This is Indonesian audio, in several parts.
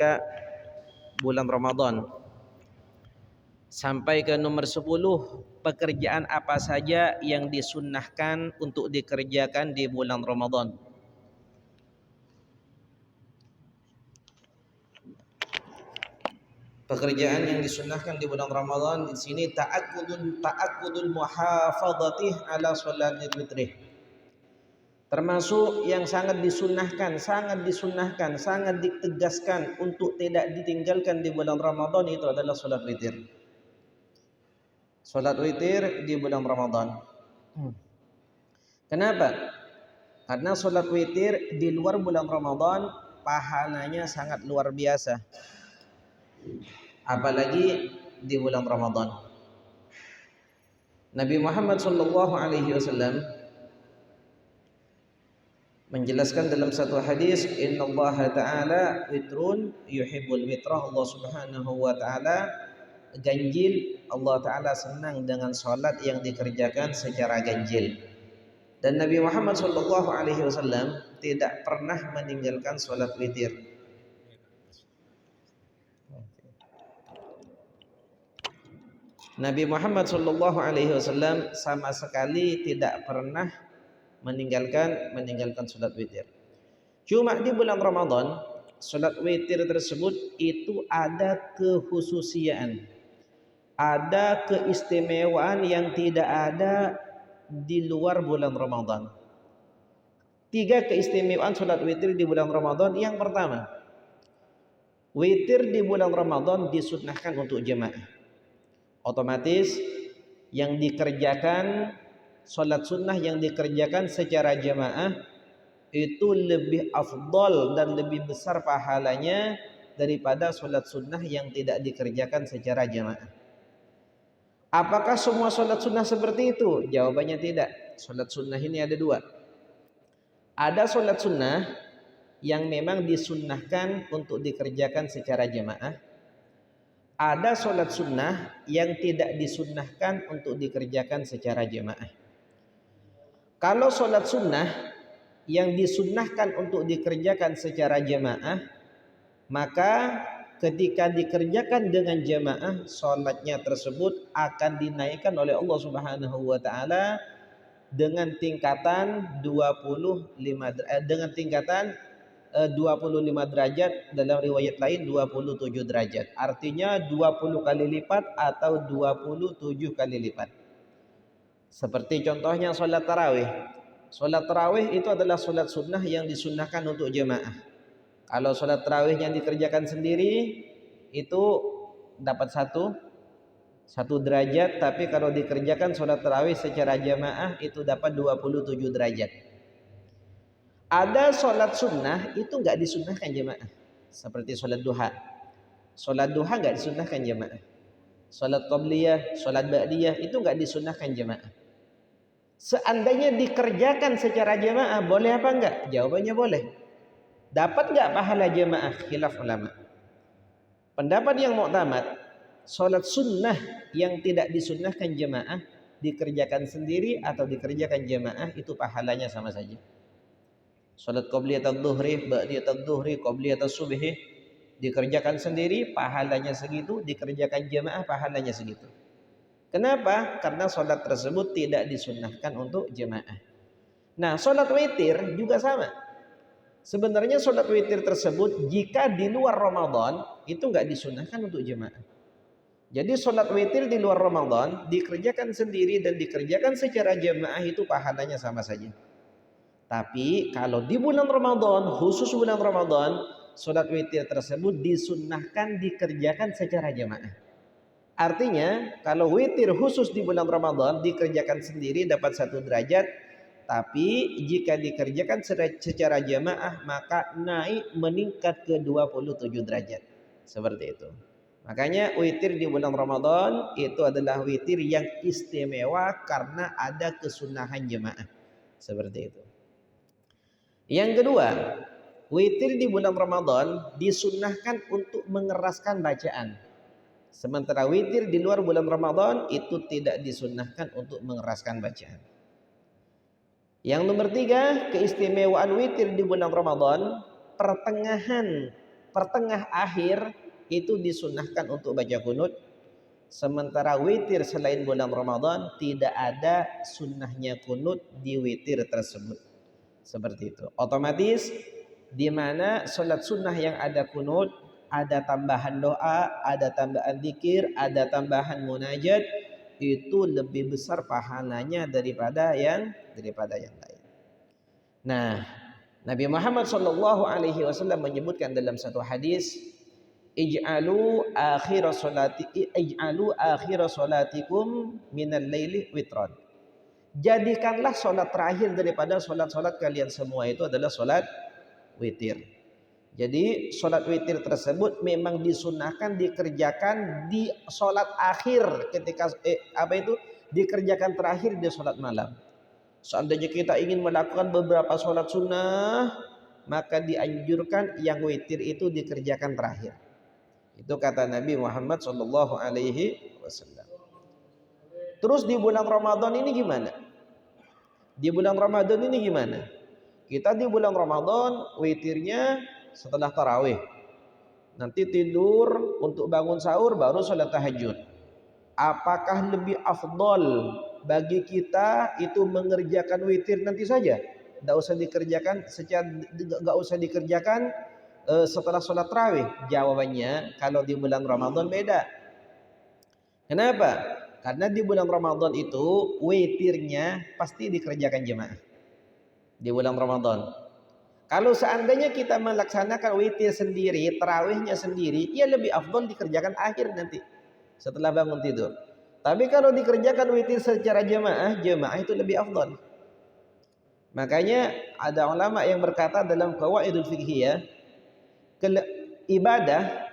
ketika bulan Ramadan. Sampai ke nomor 10, pekerjaan apa saja yang disunnahkan untuk dikerjakan di bulan Ramadan. Pekerjaan yang disunnahkan di bulan Ramadan di sini ta'akkudul muhafadzati ala sholatil witrih. Termasuk yang sangat disunnahkan, sangat ditegaskan untuk tidak ditinggalkan di bulan Ramadan itu adalah sholat witir. Sholat witir di bulan Ramadan. Kenapa? Karena sholat witir di luar bulan Ramadan pahalanya sangat luar biasa. Apalagi di bulan Ramadan. Nabi Muhammad SAW menjelaskan dalam satu hadis, innallaha ta'ala witrun yuhibbul witrah. Allah Subhanahu wa taala ganjil, Allah taala senang dengan salat yang dikerjakan secara ganjil. Dan Nabi Muhammad SAW tidak pernah meninggalkan salat witir. Nabi Muhammad SAW sama sekali tidak pernah meninggalkan salat witir. Cuma di bulan Ramadan salat witir tersebut itu ada kekhususiaan, ada keistimewaan yang tidak ada di luar bulan Ramadan. 3 keistimewaan salat witir di bulan Ramadan. Yang pertama, witir di bulan Ramadan disunnahkan untuk jemaah. Otomatis yang dikerjakan salat sunnah yang dikerjakan secara jemaah itu lebih afdal dan lebih besar pahalanya daripada salat sunnah yang tidak dikerjakan secara jemaah. Apakah semua salat sunnah seperti itu? Jawabannya tidak. Salat sunnah ini ada 2. Ada salat sunnah yang memang disunnahkan untuk dikerjakan secara jemaah. Ada salat sunnah yang tidak disunnahkan untuk dikerjakan secara jemaah. Kalau salat sunnah yang disunnahkan untuk dikerjakan secara jemaah, maka ketika dikerjakan dengan jemaah, salatnya tersebut akan dinaikkan oleh Allah Subhanahu wa taala dengan tingkatan 25 derajat, dalam riwayat lain 27 derajat. Artinya 20 kali lipat atau 27 kali lipat. Seperti contohnya salat tarawih. Salat tarawih itu adalah salat sunnah yang disunnahkan untuk jemaah. Kalau salat tarawih yang dikerjakan sendiri itu dapat satu derajat, tapi kalau dikerjakan salat tarawih secara jemaah itu dapat 27 derajat. Ada salat sunnah itu nggak disunnahkan jemaah, seperti salat duha. Salat duha nggak disunnahkan jemaah. Salat qabliyah, salat ba'diyah itu nggak disunnahkan jemaah. Seandainya dikerjakan secara jemaah, boleh apa enggak? Jawabannya boleh. Dapat enggak pahala jemaah? Khilaf ulama. Pendapat yang mu'tamad, salat sunnah yang tidak disunnahkan jemaah dikerjakan sendiri atau dikerjakan jemaah itu pahalanya sama saja. Salat qabliyatul dhuhri, ba'diyatul dhuhri, qabliyatul subhi dikerjakan sendiri pahalanya segitu, dikerjakan jemaah pahalanya segitu. Kenapa? Karena salat tersebut tidak disunnahkan untuk jemaah. Nah, salat witir juga sama. Sebenarnya salat witir tersebut jika di luar Ramadan itu enggak disunnahkan untuk jemaah. Jadi salat witir di luar Ramadan dikerjakan sendiri dan dikerjakan secara jemaah itu pahalanya sama saja. Tapi kalau di bulan Ramadan, khusus bulan Ramadan, salat witir tersebut disunnahkan dikerjakan secara jemaah. Artinya kalau witir khusus di bulan Ramadan dikerjakan sendiri dapat 1 derajat, tapi jika dikerjakan secara jemaah maka naik meningkat ke 27 derajat. Seperti itu. Makanya witir di bulan Ramadan itu adalah witir yang istimewa karena ada kesunahan jemaah. Seperti itu. Yang kedua, witir di bulan Ramadan disunnahkan untuk mengeraskan bacaan. Sementara witir di luar bulan Ramadan itu tidak disunnahkan untuk mengeraskan bacaan. Yang nomor 3, keistimewaan witir di bulan Ramadan, pertengahan pertengah akhir itu disunahkan untuk baca kunut. Sementara witir selain bulan Ramadan tidak ada sunnahnya kunut di witir tersebut. Seperti itu. Otomatis di mana sholat sunnah yang ada kunut, ada tambahan doa, ada tambahan zikir, ada tambahan munajat, itu lebih besar pahalanya daripada yang lain. Nah, Nabi Muhammad SAW menyebutkan dalam satu hadis, ij'alu akhir salatikum minal laili witran. Jadikanlah sholat terakhir daripada sholat-sholat kalian semua itu adalah sholat witir. Jadi sholat witir tersebut memang disunahkan dikerjakan di sholat akhir ketika dikerjakan terakhir di sholat malam. Seandainya kita ingin melakukan beberapa sholat sunnah, maka dianjurkan yang witir itu dikerjakan terakhir. Itu kata Nabi Muhammad SAW. Terus di bulan Ramadan ini gimana? Kita di bulan Ramadan witirnya setelah tarawih. Nanti tidur untuk bangun sahur baru sholat tahajud. Apakah lebih afdol bagi kita itu mengerjakan witir nanti saja? Tidak usah dikerjakan setelah sholat tarawih. Jawabannya kalau di bulan Ramadan beda. Kenapa? Karena di bulan Ramadan itu witirnya pasti dikerjakan jemaah. Di bulan Ramadan. Kalau seandainya kita melaksanakan witir sendiri, tarawihnya sendiri, ya lebih afdol dikerjakan akhir nanti setelah bangun tidur. Tapi kalau dikerjakan witir secara jemaah itu lebih afdol. Makanya ada ulama yang berkata dalam qawaidul fiqhiyah, ibadah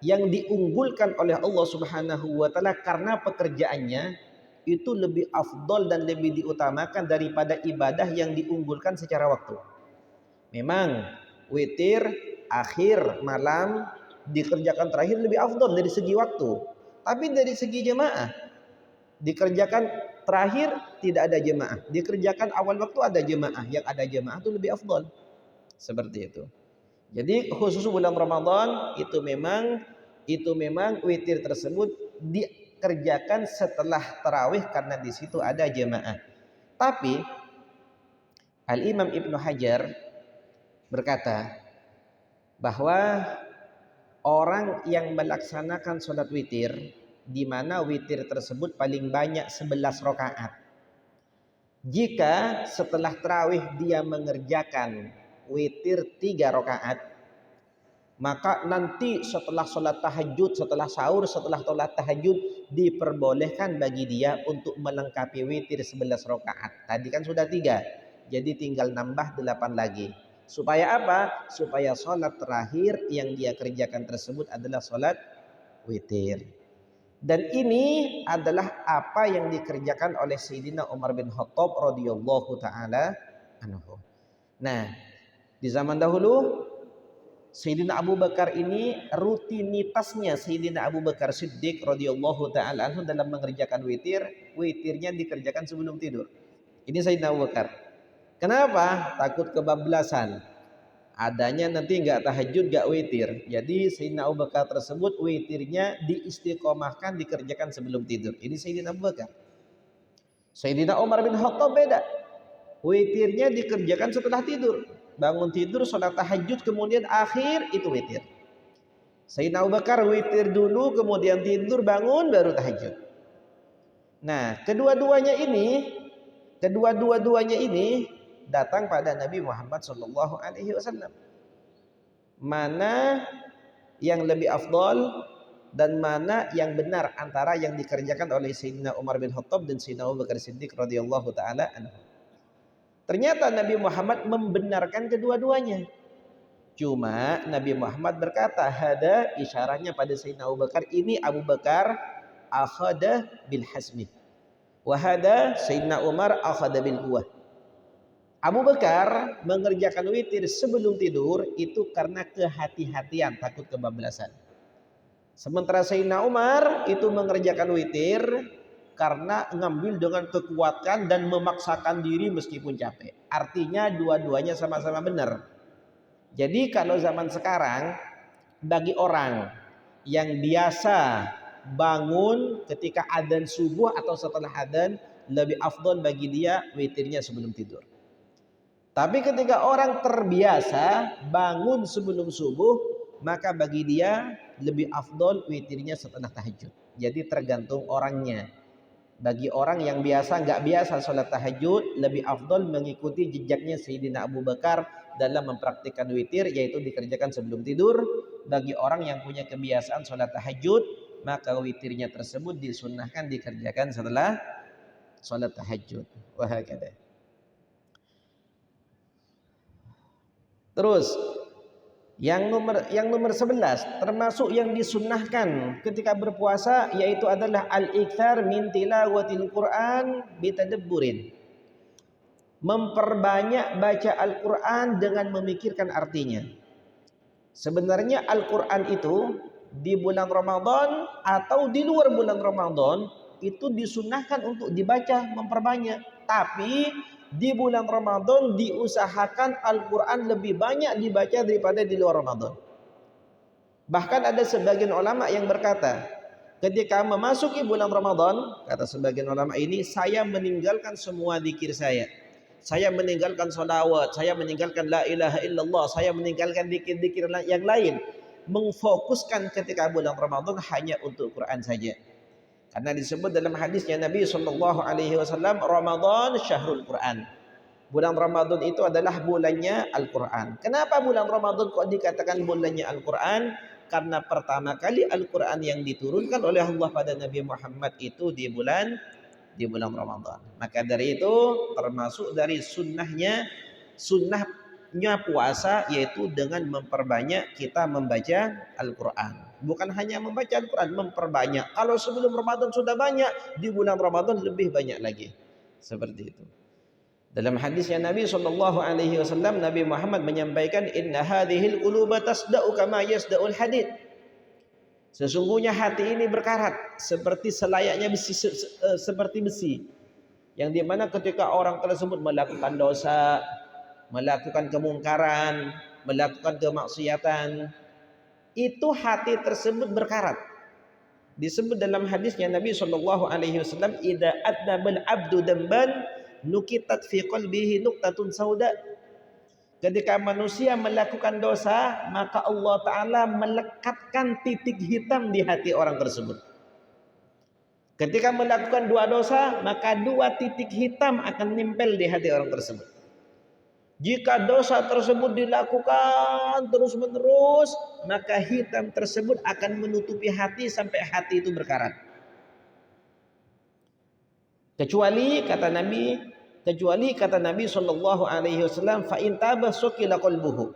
yang diunggulkan oleh Allah Subhanahu wa taala karena pekerjaannya itu lebih afdol dan lebih diutamakan daripada ibadah yang diunggulkan secara waktu. Memang witir akhir malam dikerjakan terakhir lebih afdol dari segi waktu. Tapi dari segi jemaah dikerjakan terakhir tidak ada jemaah, dikerjakan awal waktu ada jemaah. Yang ada jemaah itu lebih afdol. Seperti itu. Jadi khusus bulan Ramadan itu memang witir tersebut dikerjakan setelah tarawih karena di situ ada jemaah. Tapi Al-Imam Ibnu Hajar berkata bahwa orang yang melaksanakan sholat witir di mana witir tersebut paling banyak 11 rakaat. Jika setelah tarawih dia mengerjakan witir 3 rakaat, maka nanti setelah sholat tahajud, setelah sahur, setelah sholat tahajud diperbolehkan bagi dia untuk melengkapi witir 11 rakaat. Tadi kan sudah 3, jadi tinggal nambah 8 lagi. Supaya apa? Supaya sholat terakhir yang dia kerjakan tersebut adalah sholat witir. Dan ini adalah apa yang dikerjakan oleh Sayyidina Umar bin Khattab radhiyallahu taala anhu. Nah, di zaman dahulu Sayyidina Abu Bakar ini rutinitasnya Sayyidina Abu Bakar Siddiq radhiyallahu taala anhu dalam mengerjakan witirnya dikerjakan sebelum tidur. Ini Sayyidina Abu Bakar. Kenapa? Takut kebablasan. Adanya nanti enggak tahajud, enggak witir. Jadi Sayyidina Abu Bakar tersebut witirnya diistiqomahkan dikerjakan sebelum tidur. Ini Sayyidina Abu Bakar. Sayyidina Umar bin Khattab beda. Witirnya dikerjakan setelah tidur. Bangun tidur, sholat tahajud, kemudian akhir itu witir. Sayyidina Abu Bakar witir dulu, kemudian tidur, bangun, baru tahajud. Nah, kedua-duanya ini datang pada Nabi Muhammad SAW. Mana yang lebih afdol dan mana yang benar antara yang dikerjakan oleh Sayyidina Umar bin Khattab dan Sayyidina Abu Bakar Siddiq radhiyallahu taala anhu. Ternyata Nabi Muhammad membenarkan kedua-duanya. Cuma Nabi Muhammad berkata, hada isyaratnya pada Sayyidina Abu Bakar. Ini Abu Bakar akhada bil hasmi. Wahada Sayyidina Umar akhada bil quwwah. Abu Bakar mengerjakan witir sebelum tidur itu karena kehati-hatian, takut kebablasan. Sementara Sayyidina Umar itu mengerjakan witir karena ngambil dengan kekuatan dan memaksakan diri meskipun capek. Artinya dua-duanya sama-sama benar. Jadi kalau zaman sekarang bagi orang yang biasa bangun ketika adzan subuh atau setelah adzan, lebih afdol bagi dia witirnya sebelum tidur. Tapi ketika orang terbiasa bangun sebelum subuh, maka bagi dia lebih afdol witirnya setelah tahajud. Jadi tergantung orangnya. Bagi orang yang biasa nggak biasa sholat tahajud, lebih afdol mengikuti jejaknya Sayyidina Abu Bakar dalam mempraktikkan witir, yaitu dikerjakan sebelum tidur. Bagi orang yang punya kebiasaan sholat tahajud, maka witirnya tersebut disunnahkan dikerjakan setelah sholat tahajud. Wahakadha. Terus yang nomor 11 termasuk yang disunnahkan ketika berpuasa, yaitu adalah al-iktsar min tilawatil Quran bitadabburin. Memperbanyak baca Al-Quran dengan memikirkan artinya. Sebenarnya Al-Quran itu di bulan Ramadan atau di luar bulan Ramadan itu disunnahkan untuk dibaca memperbanyak. Tapi di bulan Ramadan diusahakan Al-Quran lebih banyak dibaca daripada di luar Ramadan. Bahkan ada sebagian ulama yang berkata, ketika memasuki bulan Ramadan, kata sebagian ulama ini, saya meninggalkan semua zikir saya. Saya meninggalkan sholawat, saya meninggalkan la ilaha illallah, saya meninggalkan zikir-zikir yang lain. Mengfokuskan ketika bulan Ramadan hanya untuk Quran saja. Karena disebut dalam hadisnya Nabi SAW, Ramadan syahrul Quran. Bulan Ramadan itu adalah bulannya Al-Quran. Kenapa bulan Ramadan kok dikatakan bulannya Al-Quran? Karena pertama kali Al-Quran yang diturunkan oleh Allah pada Nabi Muhammad itu di bulan Ramadan. Maka dari itu termasuk dari sunnahnya puasa, yaitu dengan memperbanyak kita membaca Al-Quran. Bukan hanya membaca Al-Quran, memperbanyak. Kalau sebelum Ramadan sudah banyak, di bulan Ramadan lebih banyak lagi. Seperti itu. Dalam hadisnya Nabi SAW, Nabi Muhammad menyampaikan, Inna hadhil quluba tasda'u kama yasda'ul hadid. Sesungguhnya hati ini berkarat seperti selayaknya besi, seperti besi. Yang dimana ketika orang tersebut melakukan dosa, melakukan kemungkaran, melakukan kemaksiatan, itu hati tersebut berkarat. Disebut dalam hadisnya Nabi SAW, Idza adnabal abdu damban nukitat fi qalbihi nuqtatun sauda. Ketika manusia melakukan dosa, maka Allah Ta'ala melekatkan titik hitam di hati orang tersebut. Ketika melakukan dua dosa, maka dua titik hitam akan nempel di hati orang tersebut. Jika dosa tersebut dilakukan terus-menerus, maka hitam tersebut akan menutupi hati sampai hati itu berkarat. Kecuali kata Nabi SAW, fa in taba sukila qalbuhu.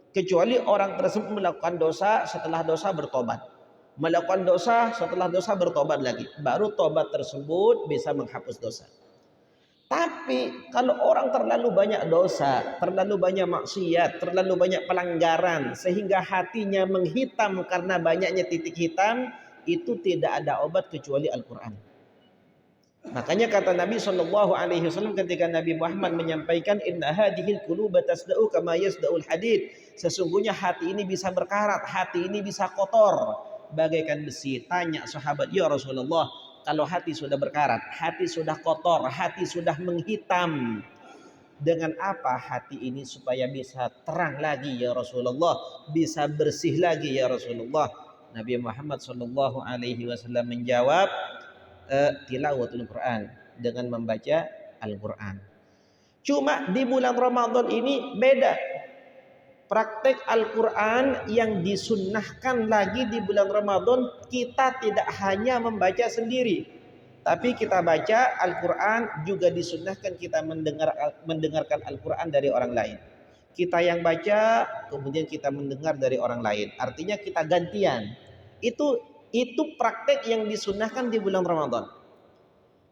Kecuali orang tersebut melakukan dosa, setelah dosa bertobat. Melakukan dosa, setelah dosa bertobat lagi. Baru tobat tersebut bisa menghapus dosa. Tapi kalau orang terlalu banyak dosa, terlalu banyak maksiat, terlalu banyak pelanggaran, sehingga hatinya menghitam karena banyaknya titik hitam, itu tidak ada obat kecuali Al-Quran. Makanya kata Nabi SAW ketika Nabi Muhammad menyampaikan, Inna hadhil quluba tasda'u kama yasda'ul hadid. Sesungguhnya hati ini bisa berkarat, hati ini bisa kotor bagaikan besi. Tanya sahabat, ya Rasulullah, kalau hati sudah berkarat, hati sudah kotor, hati sudah menghitam, dengan apa hati ini supaya bisa terang lagi ya Rasulullah, bisa bersih lagi ya Rasulullah? Nabi Muhammad SAW menjawab, tilawatul Quran, dengan membaca Al-Quran. Cuma di bulan Ramadan ini beda. Praktek Al-Quran yang disunnahkan lagi di bulan Ramadan, kita tidak hanya membaca sendiri, tapi kita baca Al-Quran juga disunnahkan kita mendengarkan Al-Quran dari orang lain. Kita yang baca, kemudian kita mendengar dari orang lain. Artinya kita gantian. Itu praktek yang disunnahkan di bulan Ramadan.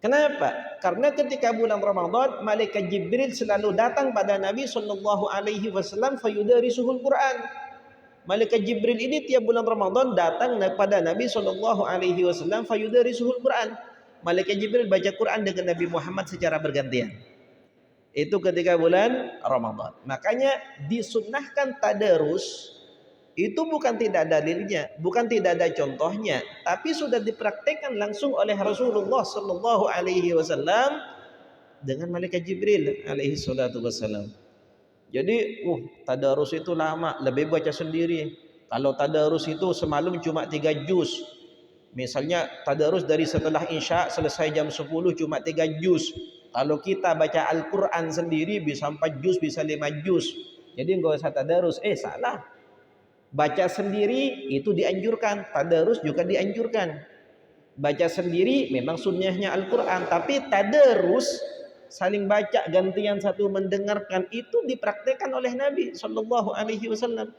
Kenapa? Karena ketika bulan Ramadan, malaikat Jibril selalu datang pada Nabi SAW, fayudarisuhul Quran. Malaikat Jibril ini tiap bulan Ramadan datang pada Nabi SAW, fayudarisuhul Quran. Malaikat Jibril baca Quran dengan Nabi Muhammad secara bergantian. Itu ketika bulan Ramadan. Makanya disunnahkan tadarus Itu bukan tidak ada dalilnya, bukan tidak ada contohnya, tapi sudah dipraktekkan langsung oleh Rasulullah Sallallahu Alaihi Wasallam dengan malaikat Jibril alaihi salatu wassalam. Jadi, tadarus itu lama, lebih baca sendiri. Kalau tadarus itu semalam cuma 3 juz. Misalnya tadarus dari setelah Isya selesai jam 10 cuma 3 juz. Kalau kita baca Al-Qur'an sendiri bisa 4 juz, bisa 5 juz. Jadi enggak usah tadarus. Salah. Baca sendiri itu dianjurkan, tadarus juga dianjurkan. Baca sendiri memang sunnahnya Al-Qur'an, tapi tadarus saling baca gantian satu mendengarkan itu dipraktekkan oleh Nabi Shallallahu Alaihi Wasallam.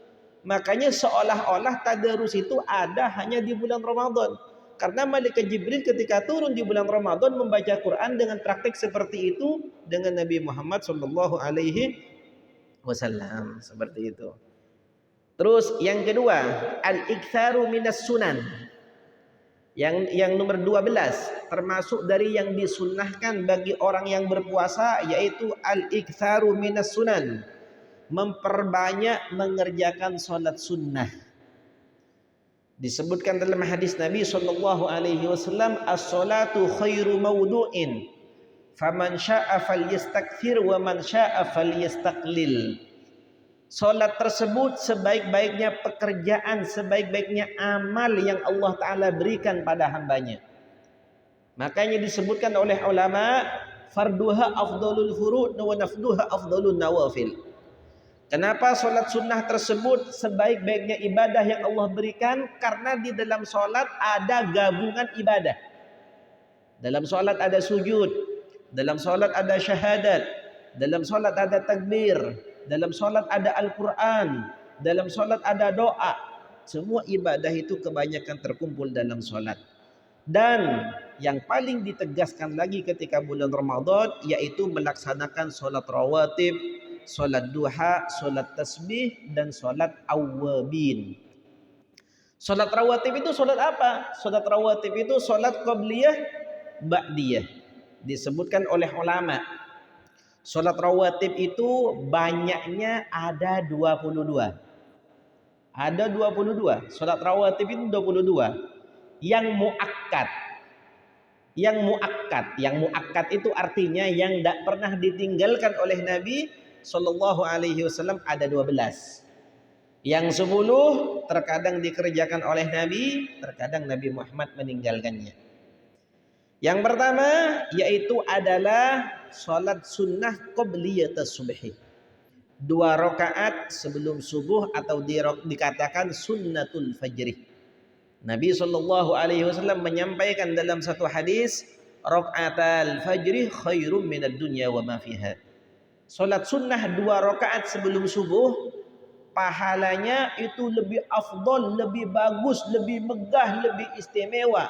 Makanya seolah-olah tadarus itu ada hanya di bulan Ramadan. Karena malaikat Jibril ketika turun di bulan Ramadan membaca Quran dengan praktek seperti itu dengan Nabi Muhammad Shallallahu Alaihi Wasallam, seperti itu. Terus yang kedua, al-iktsaru minas sunan. Yang nomor 12 termasuk dari yang disunnahkan bagi orang yang berpuasa yaitu al-iktsaru minas sunan, memperbanyak mengerjakan salat sunnah. Disebutkan dalam hadis Nabi sallallahu alaihi wasallam, as-salatu khairu mawdu'in faman syaa'a falyastakthir wa man syaa'a falyastaqlil. Salat tersebut sebaik-baiknya pekerjaan, sebaik-baiknya amal yang Allah Ta'ala berikan pada hambanya. Makanya disebutkan oleh ulama, farduha afdalul furud wa nafduha afdalun nawafil. Kenapa salat sunnah tersebut sebaik-baiknya ibadah yang Allah berikan? Karena di dalam salat ada gabungan ibadah. Dalam salat ada sujud, dalam salat ada syahadat, dalam salat ada takbir, dalam salat ada Al-Quran, dalam salat ada doa. Semua ibadah itu kebanyakan terkumpul dalam salat. Dan yang paling ditegaskan lagi ketika bulan Ramadan yaitu melaksanakan salat rawatib, salat duha, salat tasbih, dan salat awwabin. Salat rawatib itu salat apa? Salat rawatib itu salat qabliyah, ba'diyah. Disebutkan oleh ulama, salat rawatib itu banyaknya ada 22. Ada 22. Salat rawatib itu 22. Yang muakkad. Yang muakkad itu artinya yang tidak pernah ditinggalkan oleh Nabi Sallallahu Alaihi Wasallam ada 12. Yang 10 terkadang dikerjakan oleh Nabi, terkadang Nabi Muhammad meninggalkannya. Yang pertama yaitu adalah salat sunnah qabliyatus subhi. 2 rakaat sebelum subuh atau dikatakan sunnatul fajri. Nabi Shallallahu Alaihi Wasallam menyampaikan dalam satu hadis, rakaatal fajri khairum minad dunya wa ma fiha. Salat sunnah 2 rakaat sebelum subuh pahalanya itu lebih afdol, lebih bagus, lebih megah, lebih istimewa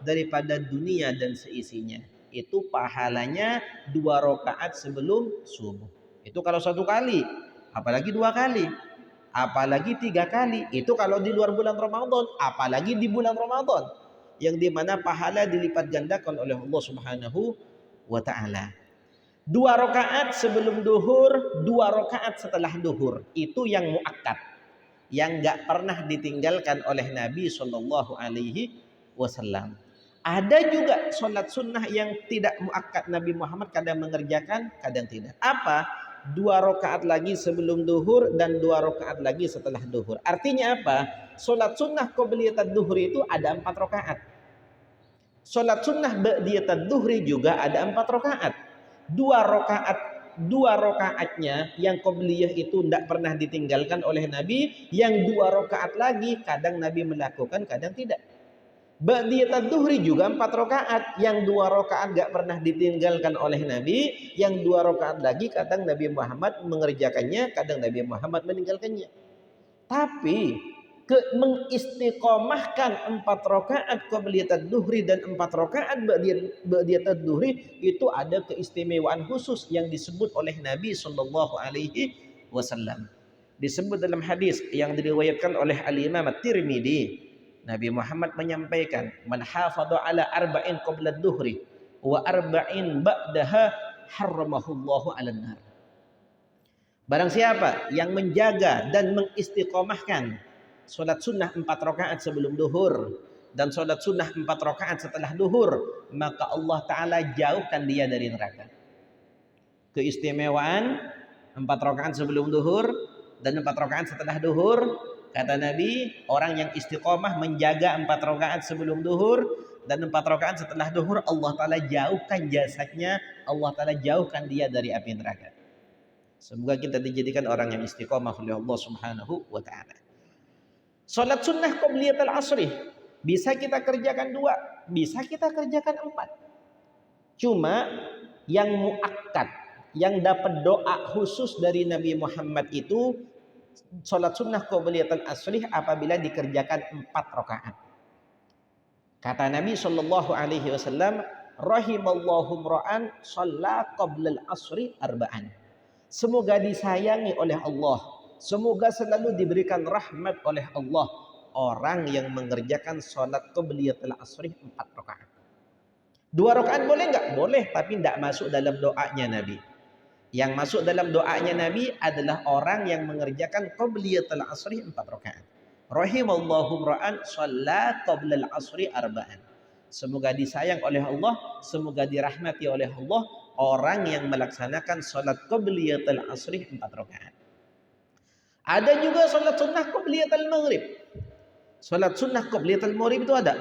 daripada dunia dan seisinya. Itu pahalanya 2 rakaat sebelum subuh. Itu kalau 1 kali, apalagi 2 kali, apalagi 3 kali. Itu kalau di luar bulan Ramadan, apalagi di bulan Ramadan, yang dimana pahala dilipat gandakan oleh Allah Subhanahu wa Ta'ala. 2 rakaat sebelum duhur, 2 rakaat setelah duhur. Itu yang muakkad, yang gak pernah ditinggalkan oleh Nabi Sallallahu Alaihi Wasallam. Ada juga sholat sunnah yang tidak muakkad, Nabi Muhammad kadang mengerjakan, kadang tidak. Apa? 2 rakaat lagi sebelum duhur dan 2 rakaat lagi setelah duhur. Artinya apa? Sholat sunnah qabliyatad duhri itu ada 4 rakaat. Sholat sunnah ba'diyatad duhri juga ada 4 rakaat. 2 rakaatnya yang qabliyah itu tidak pernah ditinggalkan oleh Nabi. Yang 2 rakaat lagi kadang Nabi melakukan, kadang tidak. Ba'diyatad duhri juga 4 rakaat. Yang 2 rakaat gak pernah ditinggalkan oleh Nabi. Yang 2 rakaat lagi kadang Nabi Muhammad mengerjakannya, kadang Nabi Muhammad meninggalkannya. Tapi mengistiqomahkan 4 rakaat qabliyatad duhri dan 4 rakaat ba'diyatad duhri itu ada keistimewaan khusus yang disebut oleh Nabi Sallallahu Alaihi Wasallam. Disebut dalam hadis yang diriwayatkan oleh Al-Imam At-Tirmidzi, Nabi Muhammad menyampaikan, man hafadha ala arba'in qabla ad-duhri wa arba'in ba'daha harramahullahu 'alan nar. Barang siapa yang menjaga dan mengistiqomahkan sholat sunnah 4 rakaat sebelum duhur dan sholat sunnah 4 rakaat setelah duhur, maka Allah Ta'ala jauhkan dia dari neraka. Keistimewaan 4 rakaat sebelum duhur dan 4 rakaat setelah duhur, kata Nabi, orang yang istiqomah menjaga 4 rakaat sebelum duhur dan 4 rakaat setelah duhur, Allah Ta'ala jauhkan jasadnya, Allah Ta'ala jauhkan dia dari api neraka. Semoga kita dijadikan orang yang istiqomah oleh Allah Subhanahu wa Ta'ala. Salat sunnah qabliyatul asri bisa kita kerjakan 2, bisa kita kerjakan 4. Cuma yang muakkad, yang dapat doa khusus dari Nabi Muhammad itu salat sunnah qabliyatul asri apabila dikerjakan 4 rakaat. Kata Nabi sallallahu alaihi wasallam, rahimallahu ra'an shalla qablal asri arba'an. Semoga disayangi oleh Allah, semoga selalu diberikan rahmat oleh Allah orang yang mengerjakan sholat qabliyatul asri 4 rakaat. 2 rakaat boleh enggak? Boleh, tapi tidak masuk dalam doanya Nabi. Yang masuk dalam doanya Nabi adalah orang yang mengerjakan qabliyatul asri 4 rakaat. Rahimallahu ra'an shalla qablal asri arba'an. Semoga disayang oleh Allah, semoga dirahmati oleh Allah orang yang melaksanakan sholat qabliyatul asri 4 rakaat. Ada juga sholat sunnah qabliyatul maghrib. Sholat sunnah qabliyatul maghrib itu ada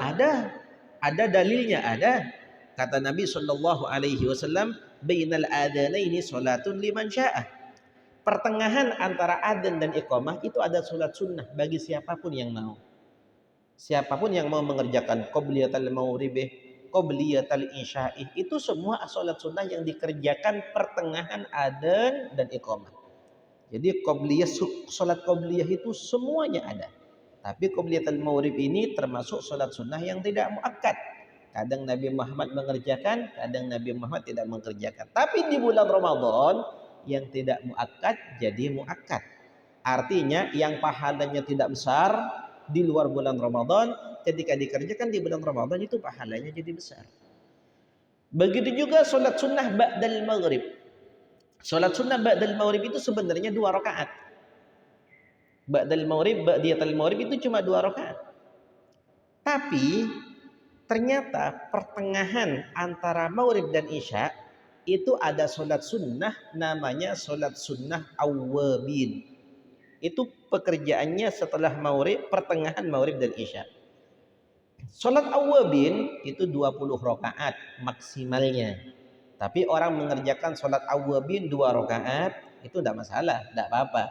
dalilnya, ada. Kata Nabi sallallahu alaihi wasallam, bainal adanaini sholatun liman syaa. Pertengahan antara adzan dan iqamah itu ada sholat sunnah bagi siapapun yang mau. Siapapun yang mau mengerjakan qabliyatul maghrib, qabliyatul isya'i, itu semua sholat sunnah yang dikerjakan pertengahan adzan dan iqamah. Jadi sholat qabliyah itu semuanya ada. Tapi qabliyatul maghrib ini termasuk sholat sunnah yang tidak muakkad. Kadang Nabi Muhammad mengerjakan, kadang Nabi Muhammad tidak mengerjakan. Tapi di bulan Ramadan yang tidak muakkad jadi muakkad. Artinya yang pahalanya tidak besar di luar bulan Ramadan, ketika dikerjakan di bulan Ramadan itu pahalanya jadi besar. Begitu juga sholat sunnah ba'dal maghrib. Sholat sunnah ba'dal maghrib itu sebenarnya 2 rakaat. Ba'dal maghrib, ba'diyatul maghrib itu cuma 2 rakaat. Tapi ternyata pertengahan antara maghrib dan isya itu ada sholat sunnah namanya sholat sunnah awwabin. Itu pekerjaannya setelah maghrib, pertengahan maghrib dan isya. Sholat awwabin itu 20 rakaat maksimalnya. Tapi orang mengerjakan sholat awwabin 2 rakaat itu tidak masalah, tidak apa-apa.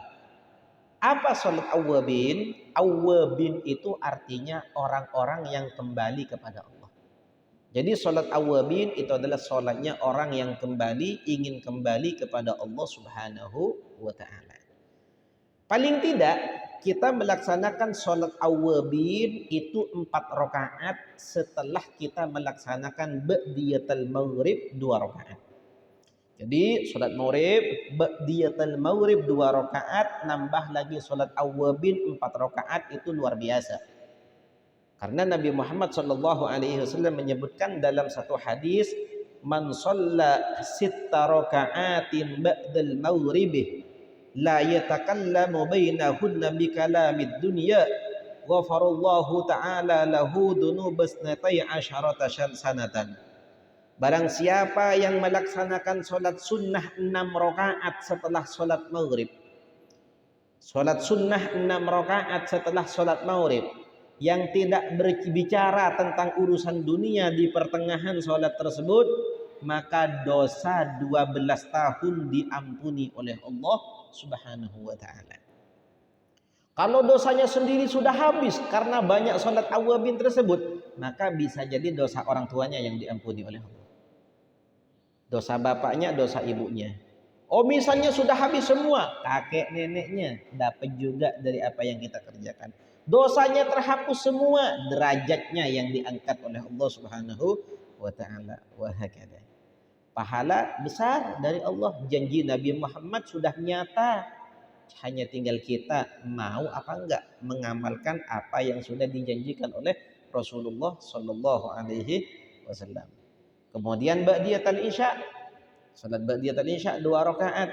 Apa sholat awwabin? Awwabin itu artinya orang-orang yang kembali kepada Allah. Jadi sholat awwabin itu adalah sholatnya orang yang kembali, ingin kembali kepada Allah Subhanahu wa Ta'ala. Paling tidak kita melaksanakan sholat awwabin itu 4 rakaat setelah kita melaksanakan ba'diyatul maghrib 2 rakaat. Jadi sholat maghrib, ba'diyatul maghrib 2 rakaat, nambah lagi sholat awwabin 4 rakaat, itu luar biasa. Karena Nabi Muhammad sallallahu alaihi wasallam menyebutkan dalam satu hadis, man shalla 6 raka'atin ba'dal maghrib la yatakallamu bainahunna bi kalamid dunya ghafarallahu ta'ala lahu dhunubas 12 sanatan. Barang siapa yang melaksanakan sholat sunnah 6 rakaat setelah sholat maghrib, sholat sunnah 6 rakaat setelah sholat maghrib, yang tidak berbicara tentang urusan dunia di pertengahan sholat tersebut, maka dosa 12 tahun diampuni oleh Allah Subhanahu wa Ta'ala. Kalau dosanya sendiri sudah habis karena banyak sholat awwabin tersebut, maka bisa jadi dosa orang tuanya yang diampuni oleh Allah. Dosa bapaknya, dosa ibunya. Oh, misalnya sudah habis semua, kakek neneknya dapat juga dari apa yang kita kerjakan. Dosanya terhapus semua, derajatnya yang diangkat oleh Allah Subhanahu wa Ta'ala. Wa hakadha. Pahala besar dari Allah. Janji Nabi Muhammad sudah nyata. Hanya tinggal kita mau apa enggak mengamalkan apa yang sudah dijanjikan oleh Rasulullah sallallahu alaihi wasallam. Kemudian ba'diyatul isya. Salat ba'diyatul isya 2 rakaat.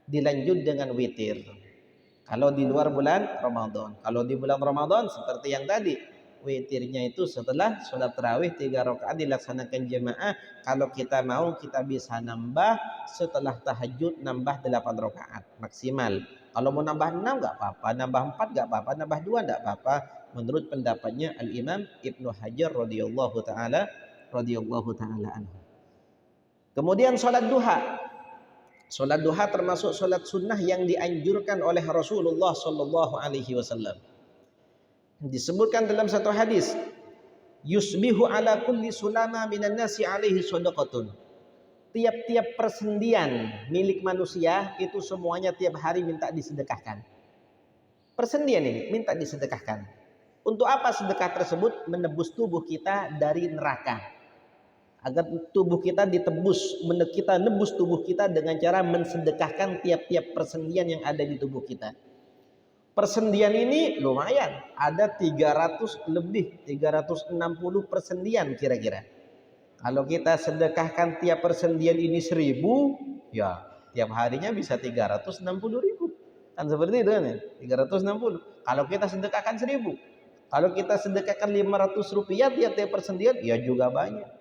Dilanjut dengan witir. Kalau di luar bulan Ramadan. Kalau di bulan Ramadan seperti yang tadi, witirnya itu setelah sholat tarawih 3 rakaat dilaksanakan jemaah. Kalau kita mau kita bisa nambah setelah tahajud, nambah 8 rakaat maksimal. Kalau mau nambah 6 nggak apa-apa, nambah 4 nggak apa-apa, nambah 2 nggak apa-apa. Menurut pendapatnya Al Imam Ibnu Hajar radhiyallahu taala anhu. Kemudian sholat duha. Sholat duha termasuk sholat sunnah yang dianjurkan oleh Rasulullah Sallallahu Alaihi Wasallam. Disebutkan dalam satu hadis, yusbihu ala kulli sulama minan nasi alaihi shadaqatun. Tiap-tiap persendian milik manusia itu semuanya tiap hari minta disedekahkan. Persendian ini minta disedekahkan. Untuk apa sedekah tersebut? Menebus tubuh kita dari neraka. Agar tubuh kita ditebus, kita nebus tubuh kita dengan cara mensedekahkan tiap-tiap persendian yang ada di tubuh kita. Persendian ini lumayan, ada 300 lebih, 360 persendian kira-kira. Kalau kita sedekahkan tiap persendian ini 1000, ya tiap harinya bisa 360.000. Kan seperti itu kan ya, 360. Kalau kita sedekahkan 1000, kalau kita sedekahkan 500 rupiah tiap-tiap persendian, ya juga banyak.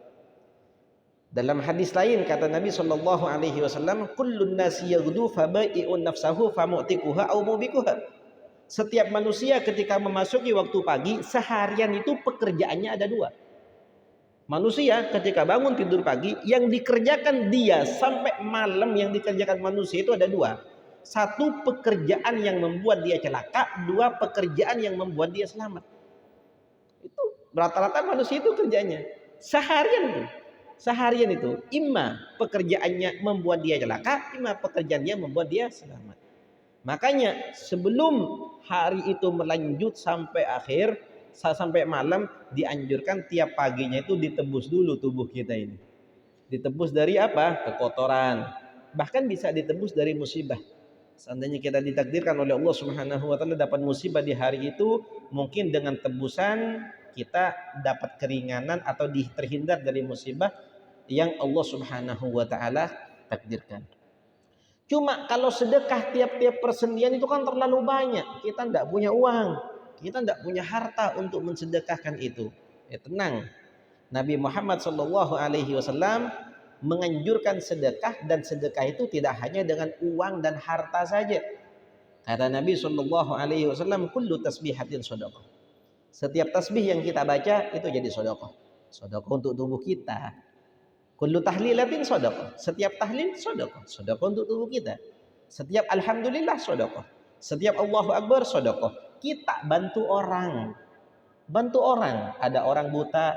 Dalam hadis lain kata Nabi Shallallahu Alaihi Wasallam, kullun nasi yaghdu fabai'un nafsahu famu'tikuha au mubikuha. Setiap manusia ketika memasuki waktu pagi, seharian itu pekerjaannya ada dua. Manusia ketika bangun tidur pagi, yang dikerjakan dia sampai malam yang dikerjakan manusia itu ada dua. Satu pekerjaan yang membuat dia celaka, dua pekerjaan yang membuat dia selamat. Itu rata-rata manusia itu kerjanya seharian tuh. Seharian itu imma pekerjaannya membuat dia celaka, imma pekerjaan dia membuat dia selamat. Makanya sebelum hari itu melanjut sampai akhir, sampai malam, dianjurkan tiap paginya itu ditebus dulu tubuh kita ini. Ditebus dari apa? Kekotoran. Bahkan bisa ditebus dari musibah. Seandainya kita ditakdirkan oleh Allah Subhanahu wa taala dapat musibah di hari itu, mungkin dengan tebusan kita dapat keringanan atau terhindar dari musibah yang Allah Subhanahu wa taala takdirkan. Cuma kalau sedekah tiap-tiap persendian itu kan terlalu banyak. Kita tidak punya uang, kita tidak punya harta untuk mensedekahkan itu. Ya tenang. Nabi Muhammad Shallallahu Alaihi Wasallam menganjurkan sedekah, dan sedekah itu tidak hanya dengan uang dan harta saja. Kata Nabi Shallallahu Alaihi Wasallam, kullu tasbihatin shadaqah. Setiap tasbih yang kita baca itu jadi shadaqah. Shadaqah untuk tubuh kita. Kullu tahlilatin shadaqah. Setiap tahlil shadaqah. Shadaqah untuk tubuh kita. Setiap alhamdulillah shadaqah. Setiap Allahu Akbar shadaqah. Kita bantu orang. Bantu orang. Ada orang buta,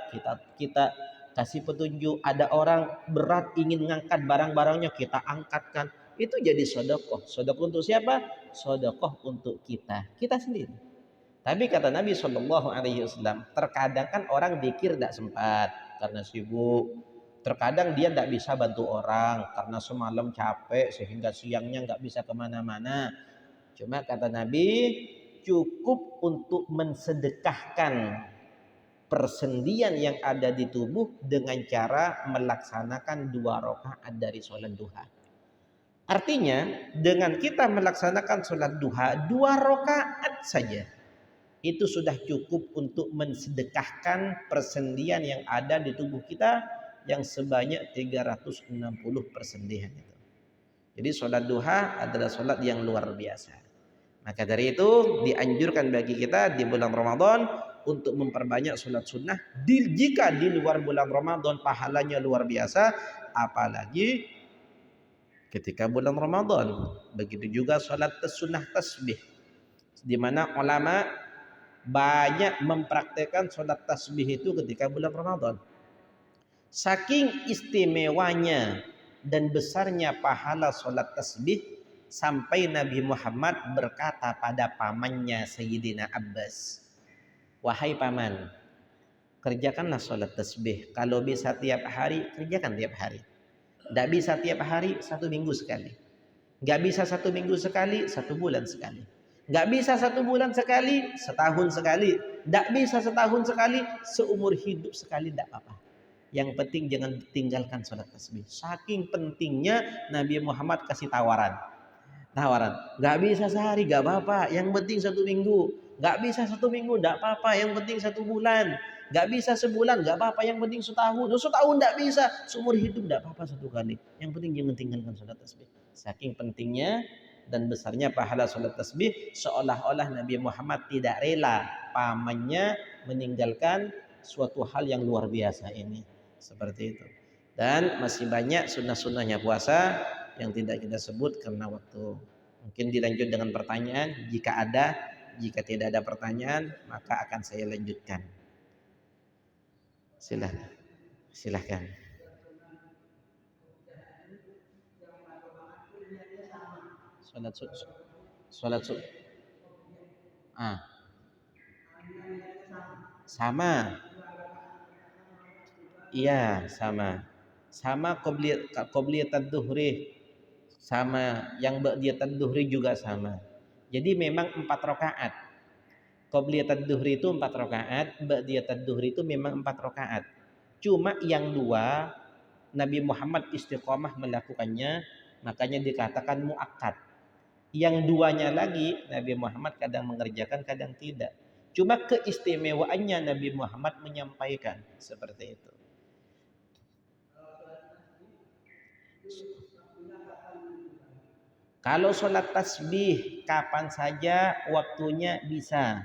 kita kasih petunjuk. Ada orang berat ingin mengangkat barang-barangnya, kita angkatkan. Itu jadi shadaqah. Shadaqah untuk siapa? Shadaqah untuk kita. Kita sendiri. Tapi kata Nabi Shallallahu Alaihi Wasallam, terkadang kan orang zikir tidak sempat karena sibuk. Terkadang dia tidak bisa bantu orang karena semalam capek sehingga siangnya nggak bisa kemana-mana. Cuma kata Nabi, cukup untuk mensedekahkan persendian yang ada di tubuh dengan cara melaksanakan 2 rakaat dari sholat duha. Artinya dengan kita melaksanakan sholat duha 2 rakaat saja, itu sudah cukup untuk mensedekahkan persendian yang ada di tubuh kita yang sebanyak 360 persendian itu. Jadi sholat duha adalah sholat yang luar biasa. Maka dari itu dianjurkan bagi kita di bulan Ramadan untuk memperbanyak sholat sunnah. Jika di luar bulan Ramadan pahalanya luar biasa, apalagi ketika bulan Ramadan. Begitu juga sholat sunnah tasbih, di mana ulama banyak mempraktekkan sholat tasbih itu ketika bulan Ramadan. Saking istimewanya dan besarnya pahala sholat tasbih, sampai Nabi Muhammad berkata pada pamannya Sayyidina Abbas, wahai paman, kerjakanlah sholat tasbih. Kalau bisa tiap hari, kerjakan tiap hari. Tidak bisa tiap hari, 1 minggu sekali. Nggak bisa 1 minggu sekali, 1 bulan sekali. Nggak bisa 1 bulan sekali, setahun sekali. Nggak bisa setahun sekali, seumur hidup sekali, tidak apa-apa. Yang penting jangan tinggalkan sholat tasbih. Saking pentingnya Nabi Muhammad kasih tawaran. tawaran. Nggak bisa sehari, nggak apa-apa. Yang penting 1 minggu. Nggak bisa 1 minggu, nggak apa-apa. Yang penting 1 bulan. Nggak bisa sebulan, nggak apa-apa. Yang penting setahun. Setahun nggak bisa. Seumur hidup nggak apa-apa 1 kali. Yang penting jangan tinggalkan sholat tasbih. Saking pentingnya dan besarnya pahala sholat tasbih, seolah-olah Nabi Muhammad tidak rela pamannya meninggalkan suatu hal yang luar biasa ini. Seperti itu. Dan masih banyak sunnah-sunnahnya puasa yang tidak kita sebut karena waktu. Mungkin dilanjut dengan pertanyaan jika ada. Jika tidak ada pertanyaan maka akan saya lanjutkan. Silahkan. Sholat ah sama. Iya sama. Sama qobliyat duhri, sama yang ba'diyat duhri juga sama. Jadi memang 4 rakaat. Qobliyat duhri itu 4 rakaat, ba'diyat duhri itu memang 4 rakaat. Cuma yang 2 Nabi Muhammad istiqomah melakukannya, makanya dikatakan muakkad. Yang 2-nya lagi Nabi Muhammad kadang mengerjakan, kadang tidak. Cuma keistimewaannya Nabi Muhammad menyampaikan seperti itu. Kalau sholat tasbih kapan saja waktunya bisa.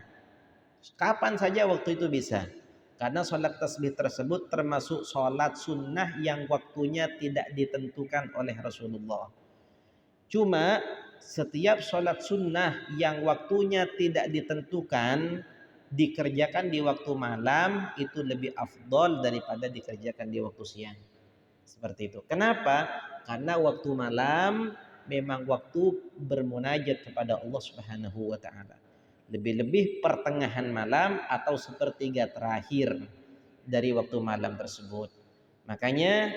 Kapan saja waktu itu bisa. Karena sholat tasbih tersebut termasuk sholat sunnah yang waktunya tidak ditentukan oleh Rasulullah. Cuma setiap sholat sunnah yang waktunya tidak ditentukan dikerjakan di waktu malam itu lebih afdol daripada dikerjakan di waktu siang. Seperti itu. Kenapa? Karena waktu malam memang waktu bermunajat kepada Allah Subhanahu wa taala. Lebih-lebih pertengahan malam atau sepertiga terakhir dari waktu malam tersebut. Makanya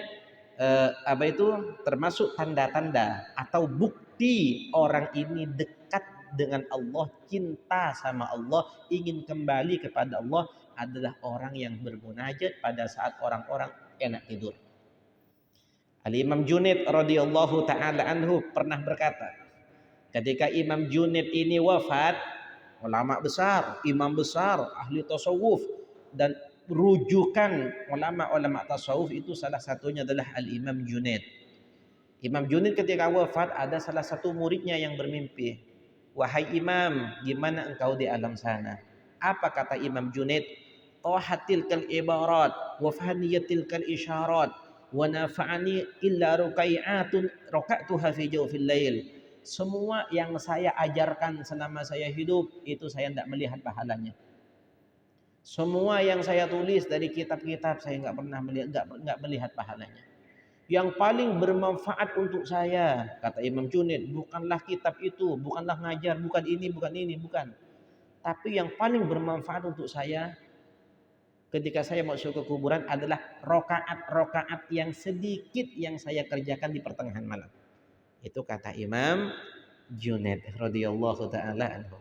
apa itu termasuk tanda-tanda atau bukti orang ini dekat dengan Allah, cinta sama Allah, ingin kembali kepada Allah adalah orang yang bermunajat pada saat orang-orang enak tidur. Al-Imam Junaid radhiyallahu taala anhu pernah berkata, ketika Imam Junaid ini wafat, ulama besar, imam besar, ahli tasawuf dan rujukan ulama-ulama tasawuf itu salah satunya adalah Al-Imam Junaid. Imam Junaid ketika wafat ada salah satu muridnya yang bermimpi, "Wahai Imam, gimana engkau di alam sana?" Apa kata Imam Junaid? "Tahatil kal ibarat wa faniyatil kal isyarat wa nafa'ani illa rukai'atun raka'tuha fi jawfil lail." Semua yang saya ajarkan selama saya hidup itu saya tidak melihat pahalanya. Semua yang saya tulis dari kitab-kitab saya nggak pernah melihat, nggak melihat pahalanya. Yang paling bermanfaat untuk saya, kata Imam Junaid, bukanlah kitab itu, bukanlah ngajar, bukan ini, bukan. Tapi yang paling bermanfaat untuk saya ketika saya masuk ke kuburan adalah rokaat-rokaat yang sedikit yang saya kerjakan di pertengahan malam. Itu kata Imam Junaid radhiyallahu taala anhu.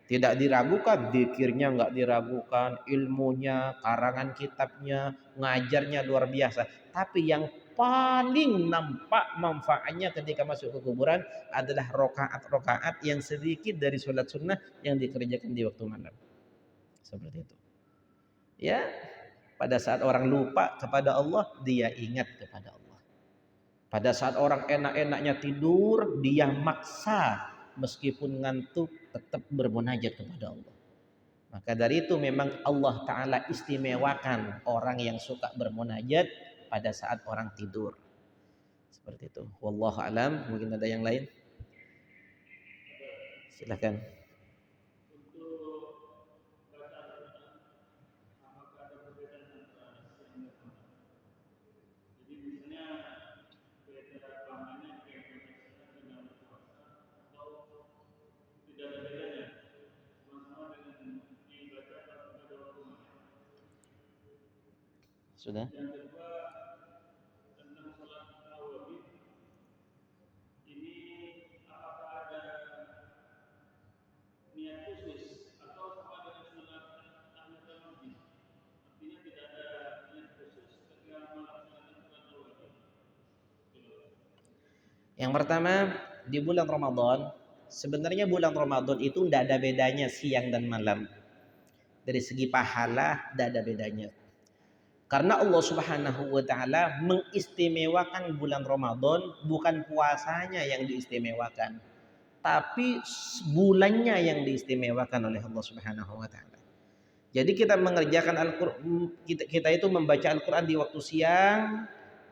Tidak diragukan zikirnya, enggak diragukan ilmunya, karangan kitabnya, ngajarnya luar biasa. Tapi yang paling nampak manfaatnya ketika masuk ke kuburan adalah rokaat-rokaat yang sedikit dari sholat sunnah yang dikerjakan di waktu malam. Seperti itu. Ya, pada saat orang lupa kepada Allah, dia ingat kepada Allah. Pada saat orang enak-enaknya tidur, dia maksa meskipun ngantuk tetap bermunajat kepada Allah. Maka dari itu memang Allah Ta'ala istimewakan orang yang suka bermunajat pada saat orang tidur. Seperti itu. Wallahu alam. Mungkin ada yang lain? Silakan. Sudah? Yang pertama, di bulan Ramadan, sebenarnya bulan Ramadan itu tidak ada bedanya siang dan malam. Dari segi pahala tidak ada bedanya. Karena Allah Subhanahu wa taala mengistimewakan bulan Ramadan, bukan puasanya yang diistimewakan, tapi bulannya yang diistimewakan oleh Allah Subhanahu wa taala. Jadi kita mengerjakan Al-Qur'an, kita itu membaca Al-Qur'an di waktu siang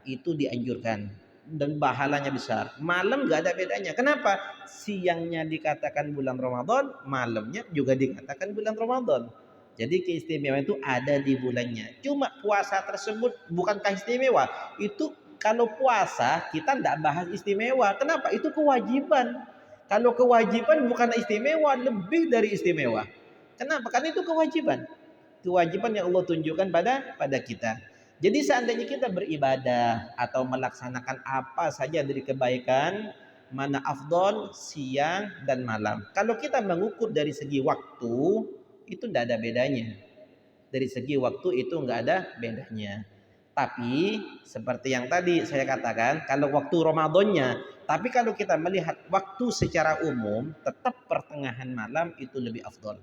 itu dianjurkan dan pahalanya besar. Malam nggak ada bedanya. Kenapa? Siangnya dikatakan bulan Ramadan, malamnya juga dikatakan bulan Ramadan. Jadi keistimewaan itu ada di bulannya. Cuma puasa tersebut bukankah istimewa? Itu kalau puasa kita tidak bahas istimewa. Kenapa? Itu kewajiban. Kalau kewajiban bukan istimewa, lebih dari istimewa. Kenapa? Karena itu kewajiban. Kewajiban yang Allah tunjukkan pada kita. Jadi seandainya kita beribadah atau melaksanakan apa saja dari kebaikan, mana afdol siang dan malam. Kalau kita mengukur dari segi waktu, itu tidak ada bedanya. Dari segi waktu itu nggak ada bedanya. Tapi seperti yang tadi saya katakan, kalau waktu Ramadannya, tapi kalau kita melihat waktu secara umum, tetap pertengahan malam itu lebih afdol.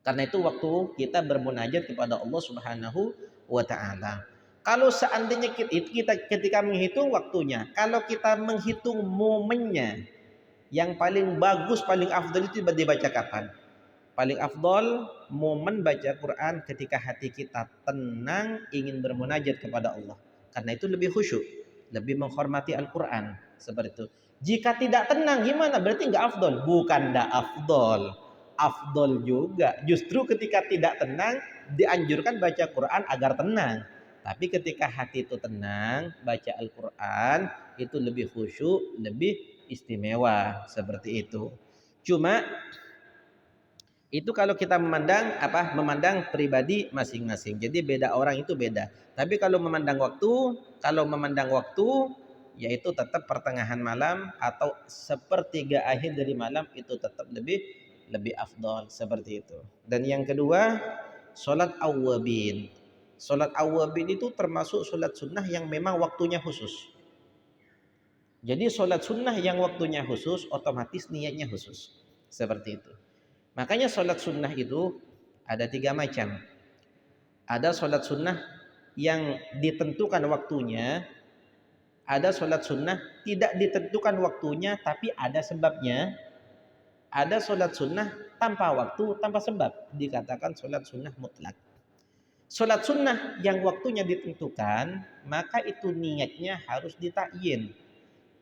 Karena itu waktu kita bermunajat kepada Allah Subhanahu wa taala. Kalau seandainya kita ketika menghitung waktunya, kalau kita menghitung momennya, yang paling bagus, paling afdol itu dibaca kapan? Paling afdol momen baca Quran ketika hati kita tenang ingin bermunajat kepada Allah. Karena itu lebih khusyuk, lebih menghormati Al-Quran. Seperti itu. Jika tidak tenang gimana? Berarti nggak afdol. Bukan nggak afdol. Afdol juga. Justru ketika tidak tenang dianjurkan baca Quran agar tenang. Tapi ketika hati itu tenang, baca Al-Quran itu lebih khusyuk, lebih istimewa. Seperti itu. Cuma itu kalau kita memandang pribadi masing-masing. Jadi beda orang itu beda. Tapi kalau memandang waktu yaitu tetap pertengahan malam atau sepertiga akhir dari malam itu tetap lebih afdol seperti itu. Dan yang kedua, salat awwabin. Salat awwabin itu termasuk salat sunnah yang memang waktunya khusus. Jadi salat sunnah yang waktunya khusus otomatis niatnya khusus. Seperti itu. Makanya sholat sunnah itu ada 3 macam. Ada sholat sunnah yang ditentukan waktunya. Ada sholat sunnah tidak ditentukan waktunya tapi ada sebabnya. Ada sholat sunnah tanpa waktu, tanpa sebab. Dikatakan sholat sunnah mutlak. Sholat sunnah yang waktunya ditentukan, maka itu niatnya harus ditakyin.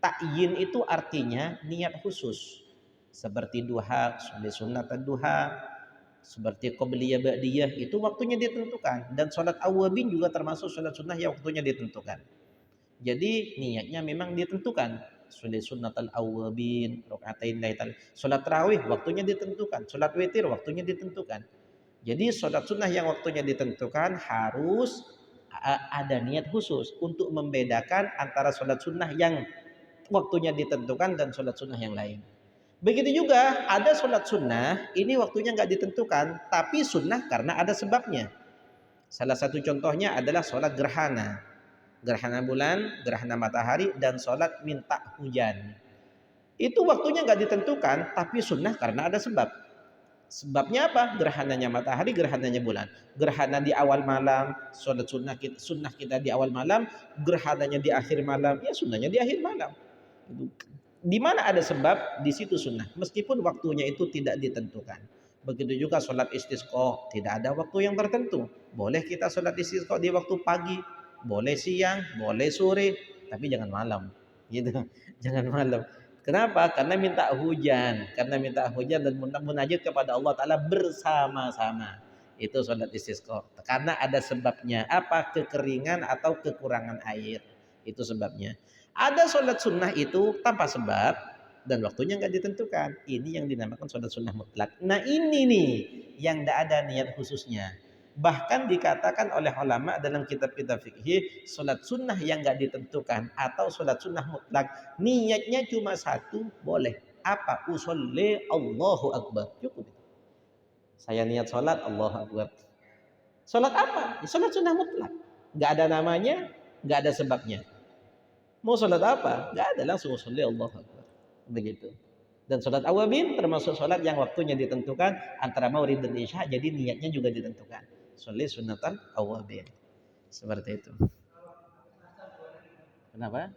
Takyin itu artinya niat khusus. Seperti duha, sunat duha, seperti qobliyah ba'diyah itu waktunya ditentukan. Dan sholat awwabin juga termasuk sholat sunnah yang waktunya ditentukan. Jadi niatnya memang ditentukan. Sunat al-awwabin, rakaatain laital. Sholat tarawih waktunya ditentukan. Sholat witir waktunya ditentukan. Jadi sholat sunnah yang waktunya ditentukan harus ada niat khusus untuk membedakan antara sholat sunnah yang waktunya ditentukan dan sholat sunnah yang lain. Begitu juga ada sholat sunnah, ini waktunya nggak ditentukan, tapi sunnah karena ada sebabnya. Salah satu contohnya adalah sholat gerhana. Gerhana bulan, gerhana matahari, dan sholat minta hujan. Itu waktunya nggak ditentukan, tapi sunnah karena ada sebab. Sebabnya apa? Gerhananya matahari, gerhananya bulan. Gerhana di awal malam, sholat sunnah kita di awal malam, gerhananya di akhir malam, ya sunnahnya di akhir malam. Di mana ada sebab, di situ sunnah. Meskipun waktunya itu tidak ditentukan. Begitu juga sholat istisqa, tidak ada waktu yang tertentu. Boleh kita sholat istisqa di waktu pagi, boleh siang, boleh sore, tapi jangan malam. Gitu. Jangan malam. Kenapa? Karena minta hujan. Karena minta hujan dan munajat kepada Allah Ta'ala bersama-sama. Itu sholat istisqa. Karena ada sebabnya. Apa? Kekeringan atau kekurangan air. Itu sebabnya. Ada sholat sunnah itu tanpa sebab dan waktunya nggak ditentukan. Ini yang dinamakan sholat sunnah mutlak. Nah ini nih yang tidak ada niat khususnya. Bahkan dikatakan oleh ulama dalam kitab-kitab fikih, sholat sunnah yang nggak ditentukan atau sholat sunnah mutlak, niatnya cuma satu, boleh. Apa? Usolli Allahu Akbar. Cukup. Saya niat sholat Allahu Akbar. Sholat apa? Sholat sunnah mutlak. Nggak ada namanya, nggak ada sebabnya. Mau sholat apa? Gak ada, langsung sholat Allahu Akbar. begitu. Dan sholat awabin termasuk sholat yang waktunya ditentukan antara maghrib dan isya, jadi niatnya juga ditentukan. Sholat sunatan awabin. Seperti itu. Kenapa?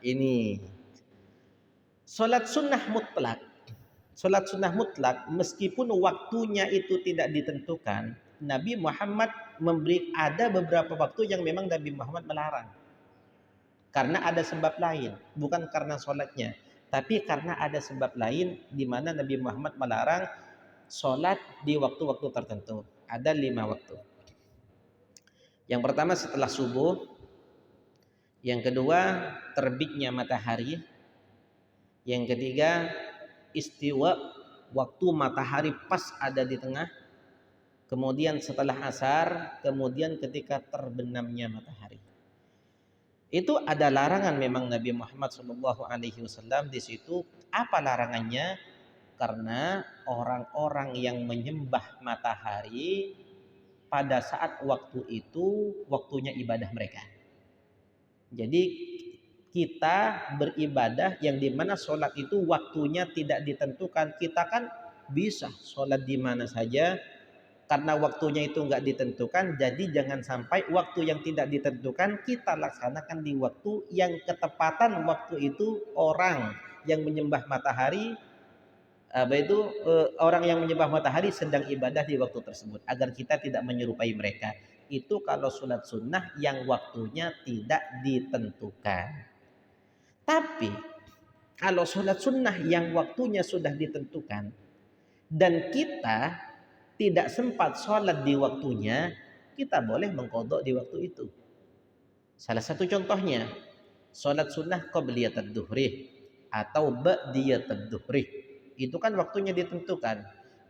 Ini sholat sunnah mutlak. Sholat sunnah mutlak meskipun waktunya itu tidak ditentukan, Nabi Muhammad memberi ada beberapa waktu yang memang Nabi Muhammad melarang. Karena ada sebab lain, bukan karena sholatnya, tapi karena ada sebab lain di mana Nabi Muhammad melarang sholat di waktu-waktu tertentu. Ada 5 waktu. Yang pertama setelah subuh, yang kedua terbitnya matahari, yang ketiga istiwa, waktu matahari pas ada di tengah, kemudian setelah asar, kemudian ketika terbenamnya matahari. Itu ada larangan memang Nabi Muhammad SAW di situ. Apa larangannya? Karena orang-orang yang menyembah matahari pada saat waktu itu waktunya ibadah mereka. Jadi kita beribadah yang dimana sholat itu waktunya tidak ditentukan. Kita kan bisa sholat di mana saja, karena waktunya itu nggak ditentukan. Jadi jangan sampai waktu yang tidak ditentukan kita laksanakan di waktu yang ketepatan waktu itu orang yang menyembah matahari, orang yang menyembah matahari sedang ibadah di waktu tersebut, agar kita tidak menyerupai mereka. Itu kalau sholat sunnah yang waktunya tidak ditentukan. Tapi kalau sholat sunnah yang waktunya sudah ditentukan dan kita tidak sempat sholat di waktunya, kita boleh mengqadha di waktu itu. Salah satu contohnya sholat sunnah qabliyatad duhri atau ba'diyatad duhri. Itu kan waktunya ditentukan.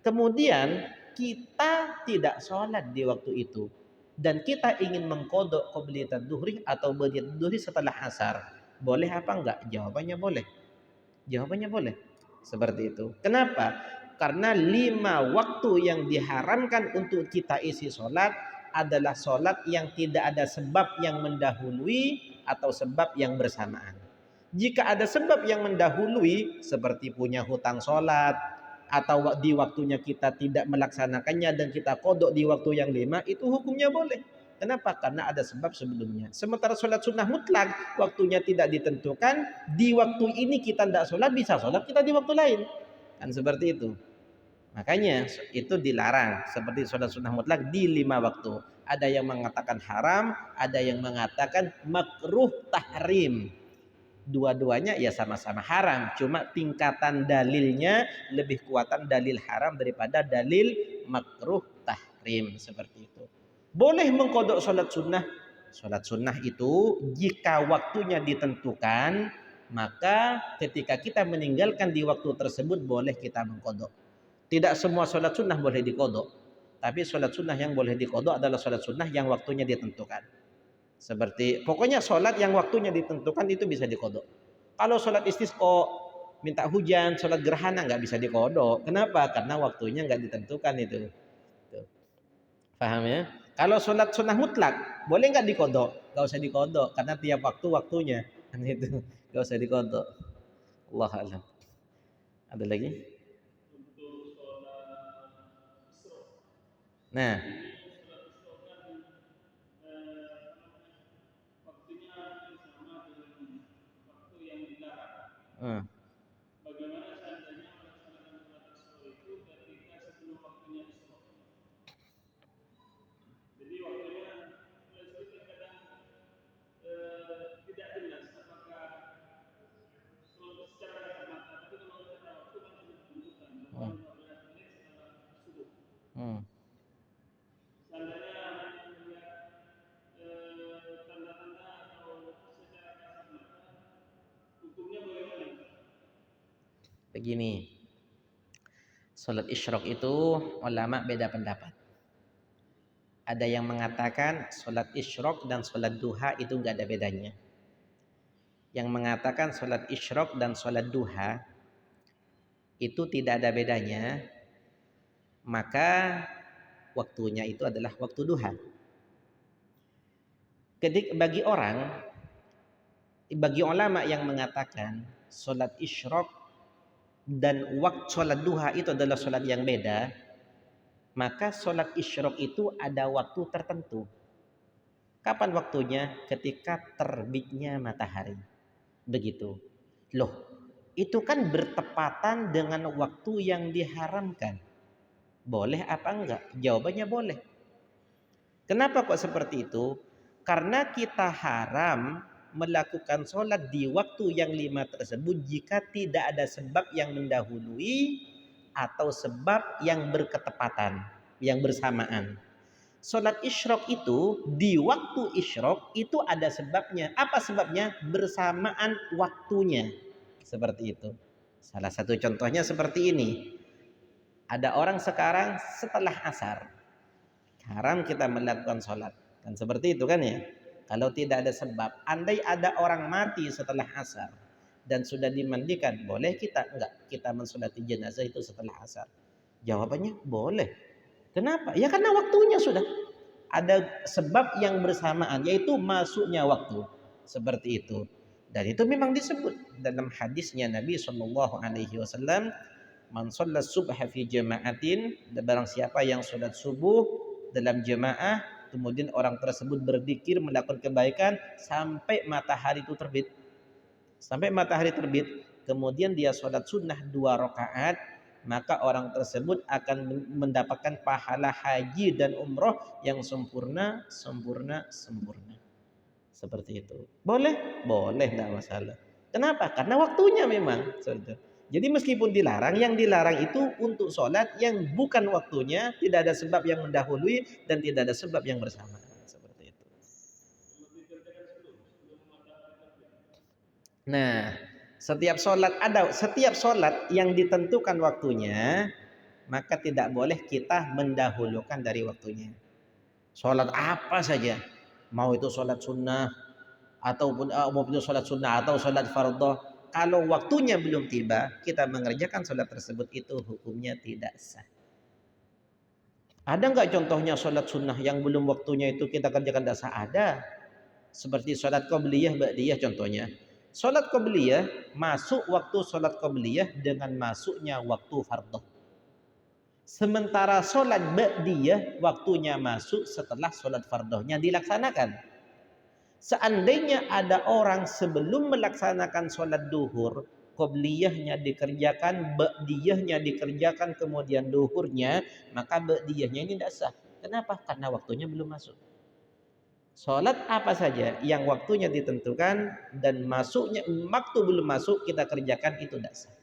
Kemudian kita tidak sholat di waktu itu dan kita ingin mengqadha qabliyatad duhri atau ba'diyatad duhri setelah asar. Boleh apa enggak? Jawabannya boleh. Jawabannya boleh. Seperti itu. Kenapa? Karena 5 waktu yang diharamkan untuk kita isi sholat adalah sholat yang tidak ada sebab yang mendahului atau sebab yang bersamaan. Jika ada sebab yang mendahului seperti punya hutang sholat atau di waktunya kita tidak melaksanakannya dan kita qadha di waktu yang 5, itu hukumnya boleh. Kenapa? Karena ada sebab sebelumnya. Sementara sholat sunnah mutlak waktunya tidak ditentukan. Di waktu ini kita tidak sholat, bisa sholat kita di waktu lain. Kan seperti itu. Makanya itu dilarang. Seperti sholat sunnah mutlak di 5 waktu. Ada yang mengatakan haram, ada yang mengatakan makruh tahrim. Dua-duanya ya sama-sama haram. Cuma tingkatan dalilnya lebih kuatan dalil haram daripada dalil makruh tahrim. Seperti itu. Boleh mengqadha sholat sunnah. Sholat sunnah itu jika waktunya ditentukan, maka ketika kita meninggalkan di waktu tersebut boleh kita mengqadha. Tidak semua sholat sunnah boleh diqadha, tapi sholat sunnah yang boleh diqadha adalah sholat sunnah yang waktunya ditentukan. Seperti pokoknya sholat yang waktunya ditentukan itu bisa diqadha. Kalau sholat istisqa, minta hujan, sholat gerhana nggak bisa diqadha. Kenapa? Karena waktunya nggak ditentukan itu. Paham ya? Kalau sholat sunnah mutlak, boleh nggak diqadha? Nggak usah diqadha, karena tiap waktu waktunya. Kan itu, nggak usah diqadha. Allah alam. Ada lagi? Nah, hmm. Hmm. Hmm. Begini, sholat isyraq itu ulama beda pendapat. Ada yang mengatakan sholat isyraq dan sholat duha itu nggak ada bedanya. Yang mengatakan sholat isyraq dan sholat duha itu tidak ada bedanya, maka waktunya itu adalah waktu duha. Bagi ulama yang mengatakan sholat isyraq dan waktu sholat duha itu adalah sholat yang beda, maka sholat isyraq itu ada waktu tertentu. Kapan waktunya? Ketika terbitnya matahari. Begitu. Loh, itu kan bertepatan dengan waktu yang diharamkan. Boleh apa enggak? Jawabannya boleh. Kenapa kok seperti itu? Karena kita haram melakukan sholat di waktu yang 5 tersebut jika tidak ada sebab yang mendahului atau sebab yang berketepatan, yang bersamaan. Sholat isyraq itu di waktu isyraq itu ada sebabnya. Apa sebabnya? Bersamaan waktunya. Seperti itu. Salah satu contohnya seperti ini. Ada orang sekarang setelah asar. Haram kita melakukan sholat. Kan seperti itu kan ya. Kalau tidak ada sebab. Andai ada orang mati setelah asar. Dan sudah dimandikan. Boleh kita? Enggak. Kita mensolati jenazah itu setelah asar. Jawabannya boleh. Kenapa? Ya karena waktunya sudah ada sebab yang bersamaan, yaitu masuknya waktu. Seperti itu. Dan itu memang disebut dalam hadisnya Nabi SAW, man shalla subha fi jama'atin, barang siapa yang sholat subuh dalam jemaah, kemudian orang tersebut berzikir melakukan kebaikan sampai matahari itu terbit. Sampai matahari terbit, kemudian dia sholat sunnah 2 rakaat, maka orang tersebut akan mendapatkan pahala haji dan umroh yang sempurna. Seperti itu. Boleh? Boleh, tidak masalah. Kenapa? Karena waktunya memang. Jadi meskipun dilarang, yang dilarang itu untuk sholat yang bukan waktunya, tidak ada sebab yang mendahului dan tidak ada sebab yang bersama. Seperti itu. Nah, setiap sholat yang ditentukan waktunya, maka tidak boleh kita mendahulukan dari waktunya. Sholat apa saja, mau itu sholat sunnah mau itu sholat sunnah atau sholat fardhu, kalau waktunya belum tiba, kita mengerjakan sholat tersebut itu hukumnya tidak sah. Ada nggak contohnya sholat sunnah yang belum waktunya itu kita kerjakan tidak sah? Ada. Seperti sholat qobliyah, ba'diyah contohnya. Sholat qobliyah masuk waktu sholat qobliyah dengan masuknya waktu fardhu. Sementara sholat ba'diyah waktunya masuk setelah sholat fardhunya dilaksanakan. Seandainya ada orang sebelum melaksanakan sholat duhur, qobliyahnya dikerjakan, ba'diyahnya dikerjakan, kemudian duhurnya, maka ba'diyahnya ini tidak sah. Kenapa? Karena waktunya belum masuk. Sholat apa saja yang waktunya ditentukan dan masuknya waktu belum masuk kita kerjakan itu tidak sah.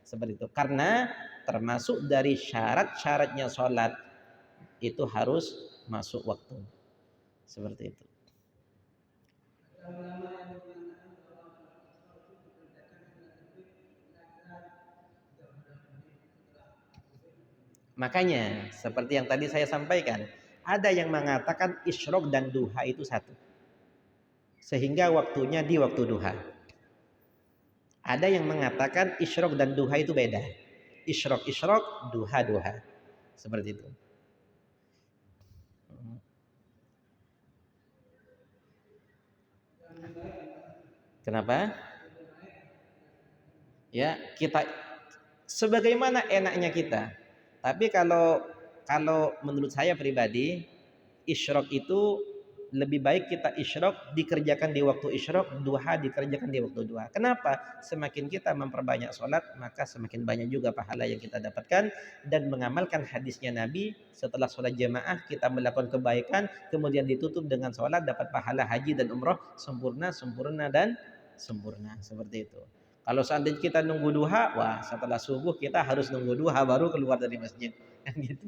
Seperti itu. Karena termasuk dari syarat-syaratnya sholat itu harus masuk waktu. Seperti itu. Makanya seperti yang tadi saya sampaikan, ada yang mengatakan isyraq dan duha itu satu. Sehingga waktunya di waktu duha. Ada yang mengatakan isyraq dan duha itu beda. Isyraq, duha. Seperti itu. Kenapa? Ya, kita sebagaimana enaknya kita. Tapi kalau menurut saya pribadi, isyraq itu lebih baik kita isyraq dikerjakan di waktu isyraq, duha dikerjakan di waktu duha. Kenapa? Semakin kita memperbanyak sholat, maka semakin banyak juga pahala yang kita dapatkan. Dan mengamalkan hadisnya Nabi, setelah sholat jamaah kita melakukan kebaikan, kemudian ditutup dengan sholat, dapat pahala haji dan umroh sempurna. Seperti itu. Kalau seandainya kita nunggu duha, wah setelah subuh kita harus nunggu duha baru keluar dari masjid. Gitu.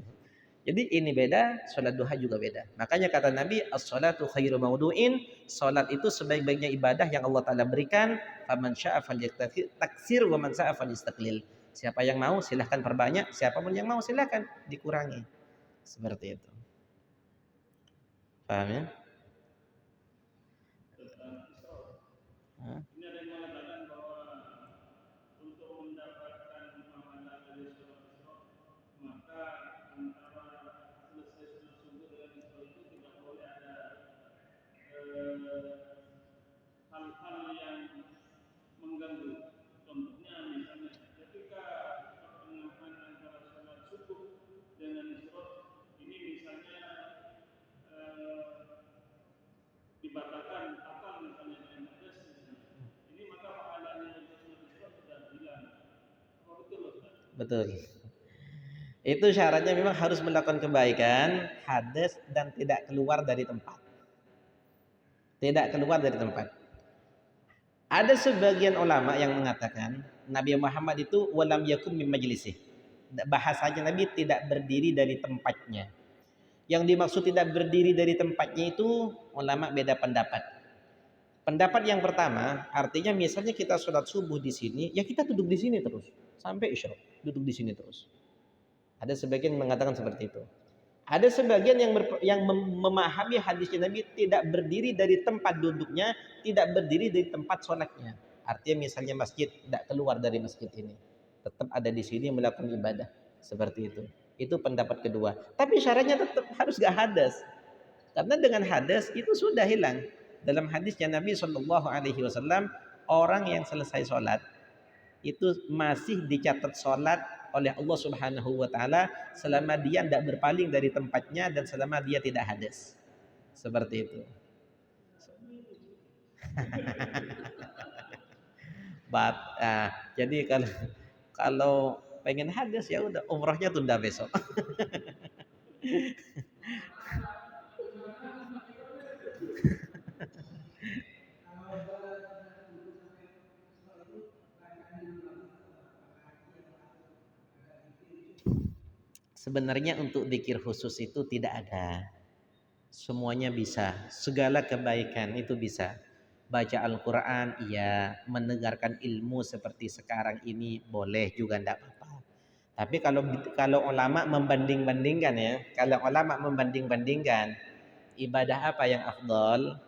Jadi ini beda, sholat duha juga beda. Makanya kata Nabi, as-salatu khairu maudu'in, sholat itu sebaik-baiknya ibadah yang Allah Ta'ala berikan. Faman sya'a falyaktaksir wa man sya'a falyastaqlil. Siapa yang mau silahkan perbanyak, siapapun yang mau silahkan dikurangi. Seperti itu. Paham ya? Hah? Betul. Itu syaratnya memang harus melakukan kebaikan, hadas dan tidak keluar dari tempat. Tidak keluar dari tempat. Ada sebagian ulama yang mengatakan Nabi Muhammad itu walam yakum min majlisih. Bahasanya Nabi tidak berdiri dari tempatnya. Yang dimaksud tidak berdiri dari tempatnya itu ulama beda pendapat. Pendapat yang pertama, artinya misalnya kita sholat subuh di sini, ya kita duduk di sini terus sampai isya, duduk di sini terus. Ada sebagian yang mengatakan seperti itu. Ada sebagian yang memahami hadisnya Nabi tidak berdiri dari tempat duduknya, tidak berdiri dari tempat sholatnya. Artinya misalnya masjid, tidak keluar dari masjid ini, tetap ada di sini melakukan ibadah seperti itu. Itu pendapat kedua. Tapi syaratnya tetap harus gak hadas, karena dengan hadas itu sudah hilang. Dalam hadisnya Nabi Shallallahu Alaihi Wasallam, orang yang selesai sholat itu masih dicatat sholat oleh Allah Subhanahu wa taala selama dia tidak berpaling dari tempatnya dan selama dia tidak hadas. Seperti itu. Jadi kalau pengen hadas ya udah umrohnya tunda besok. Sebenarnya untuk zikir khusus itu tidak ada. Semuanya bisa, segala kebaikan itu bisa. Baca Al-Quran, iya. Mendengarkan ilmu seperti sekarang ini boleh juga, tidak apa-apa. Tapi kalau ulama membanding-bandingkan ya, kalau ulama membanding-bandingkan ibadah apa yang afdol,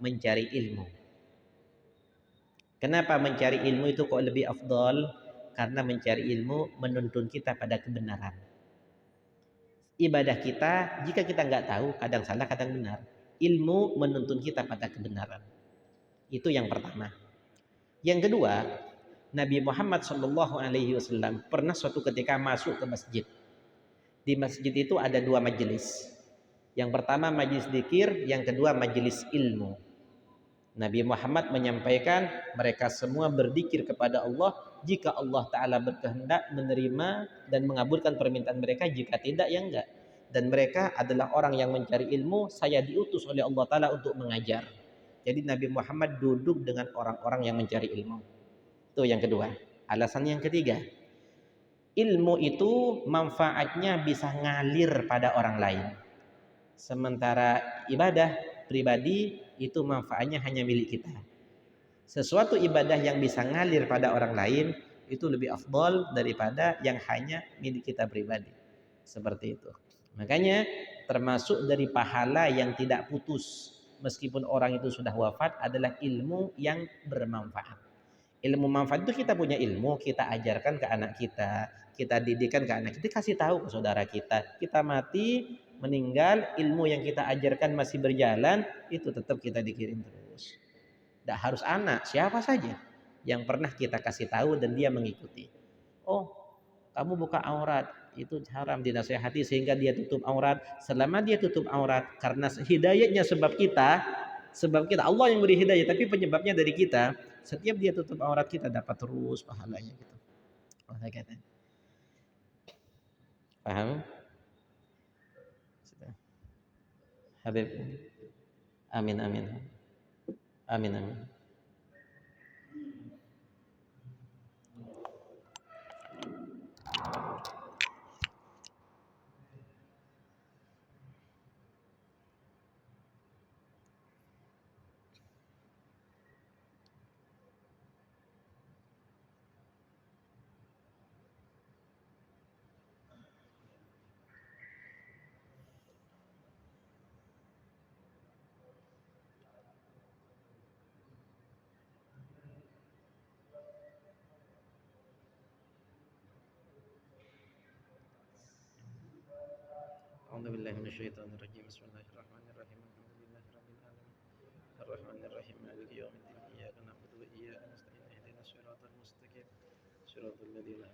mencari ilmu. Kenapa mencari ilmu itu kok lebih afdol? Karena mencari ilmu menuntun kita pada kebenaran. Ibadah kita, jika kita nggak tahu, kadang salah, kadang benar. Ilmu menuntun kita pada kebenaran. Itu yang pertama. Yang kedua, Nabi Muhammad SAW pernah suatu ketika masuk ke masjid. Di masjid itu ada dua majelis. Yang pertama majelis dzikir, yang kedua majelis ilmu. Nabi Muhammad menyampaikan mereka semua berzikir kepada Allah jika Allah Ta'ala berkehendak menerima dan mengabulkan permintaan mereka, jika tidak ya enggak. Dan mereka adalah orang yang mencari ilmu, saya diutus oleh Allah Ta'ala untuk mengajar. Jadi Nabi Muhammad duduk dengan orang-orang yang mencari ilmu. Itu yang kedua. Alasan yang ketiga, ilmu itu manfaatnya bisa ngalir pada orang lain. Sementara ibadah pribadi itu manfaatnya hanya milik kita. Sesuatu ibadah yang bisa ngalir pada orang lain itu lebih afdol daripada yang hanya milik kita pribadi. Seperti itu. Makanya termasuk dari pahala yang tidak putus meskipun orang itu sudah wafat adalah ilmu yang bermanfaat. Ilmu manfaat itu kita punya ilmu, kita ajarkan ke anak kita didikkan ke anak kita, kasih tahu ke saudara kita mati, meninggal, ilmu yang kita ajarkan masih berjalan, itu tetap kita dikirim terus. Tidak harus anak, siapa saja yang pernah kita kasih tahu dan dia mengikuti. Oh, kamu buka aurat, itu haram, dinasihati sehingga dia tutup aurat. Selama dia tutup aurat, karena hidayahnya sebab kita Allah yang beri hidayah, tapi penyebabnya dari kita. Setiap dia tutup aurat kita dapat terus pahalanya gitu. Paham? Habib. Amin amin. Amin amin. A'udzubillahi minasyaitonirrajim. Bismillahirrahmanirrahim. Alhamdulillahirabbil alamin. Arrahmanirrahim. Maliki yaumiddin. Iyyaka na'budu wa iyyaka nasta'in. Ihdinas siratal mustaqim. Shiratal ladzina